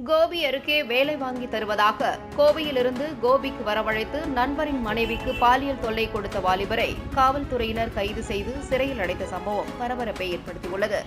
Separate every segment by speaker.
Speaker 1: கோபி அருகே வேலை வாங்கி தருவதாக கோவையிலிருந்து கோபிக்கு வரவழைத்து நண்பரின் மனைவிக்கு பாலியல் தொல்லை கொடுத்த வாலிபரை காவல்துறையினர் கைது செய்து சிறையில் அடைத்த சம்பவம் பரபரப்பை ஏற்படுத்தியுள்ளது.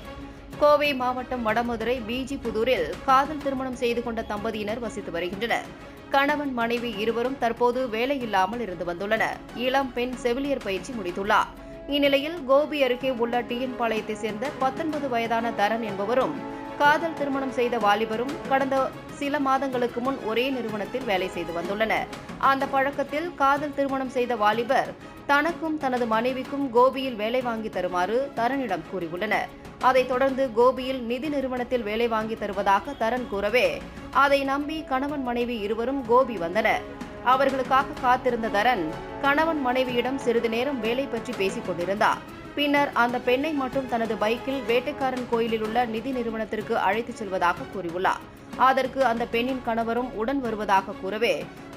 Speaker 1: கோவை மாவட்டம் வடமதுரை பிஜிபுதூரில் காதல் திருமணம் செய்து கொண்ட தம்பதியினர் வசித்து வருகின்றனர். கணவன் மனைவி இருவரும் தற்போது வேலையில்லாமல் இருந்து வந்துள்ளனர். இளம் பெண் செவிலியர் பயிற்சி முடித்துள்ளார். இந்நிலையில் கோபி அருகே உள்ள டிஎன் பாளையத்தை சேர்ந்த 19 வயதான தரன் என்பவரும் காதல் திருமணம் செய்த வாலிபரும் கடந்த சில மாதங்களுக்கு முன் ஒரே நிறுவனத்தில் வேலை செய்து வந்துள்ளனர். அந்த பழக்கத்தில் காதல் திருமணம் செய்த வாலிபர் தனக்கும் தனது மனைவிக்கும் கோபியில் வேலை வாங்கி தருமாறு தரனிடம் கூறியுள்ளனர். அதைத் தொடர்ந்து கோபியில் நிதி நிறுவனத்தில் வேலை வாங்கி தருவதாக தரன் கூறவே அதை நம்பி கணவன் மனைவி இருவரும் கோபி வந்தனர். அவர்களுக்காக காத்திருந்த தரன் கணவன் மனைவியிடம் சிறிது நேரம் வேலை பற்றி பேசிக் கொண்டிருந்தார். பின்னர் அந்த பெண்ணை மட்டும் தனது பைக்கில் வேட்டைக்காரன் கோயிலில் உள்ள நிதி நிறுவனத்திற்கு அழைத்துச் செல்வதாக கூறியுள்ளார். அதற்கு அந்த பெண்ணின் கணவரும் உடன் வருவதாக கூறவே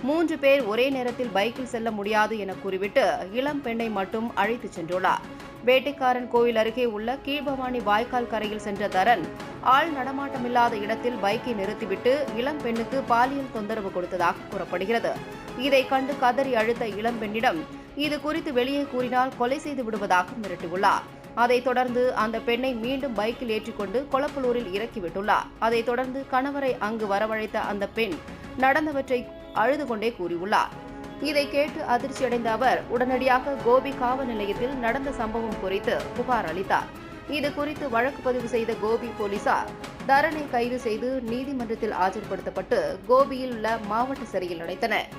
Speaker 1: 3 பேர் ஒரே நேரத்தில் பைக்கில் செல்ல முடியாது என கூறிவிட்டு இளம் பெண்ணை மட்டும் அழைத்துச் சென்றுள்ளார். வேட்டைக்காரன் கோயில் அருகே உள்ள கீழ்பவானி வாய்க்கால் கரையில் சென்ற தரன் ஆள் நடமாட்டமில்லாத இடத்தில் பைக்கை நிறுத்திவிட்டு இளம் பெண்ணுக்கு பாலியல் தொந்தரவு கொடுத்ததாக கூறப்படுகிறது. இதை கண்டு கதறி அழுத்த இளம் பெண்ணிடம் இது குறித்து வெளியே கூறினால் கொலை செய்து விடுவதாக மிரட்டியுள்ளார். அதைத் தொடர்ந்து அந்த பெண்ணை மீண்டும் பைக்கில் ஏற்றிக்கொண்டு கொளப்பலூரில் இறக்கிவிட்டுள்ளார். அதைத் தொடர்ந்து கணவரை அங்கு வரவழைத்த அந்த பெண் நடந்தவற்றை அழுது கொண்டே கூறியுள்ளார். இதை கேட்டு அதிர்ச்சியடைந்த அவர் உடனடியாக கோபி காவல் நிலையத்தில் நடந்த சம்பவம் குறித்து புகார் அளித்தார். இது குறித்து வழக்கு பதிவு செய்த கோபி போலீசார் தரனை கைது செய்து நீதிமன்றத்தில் ஆஜர்படுத்தப்பட்டு கோபியில் உள்ள மாவட்ட சிறையில் அடைத்தனர்.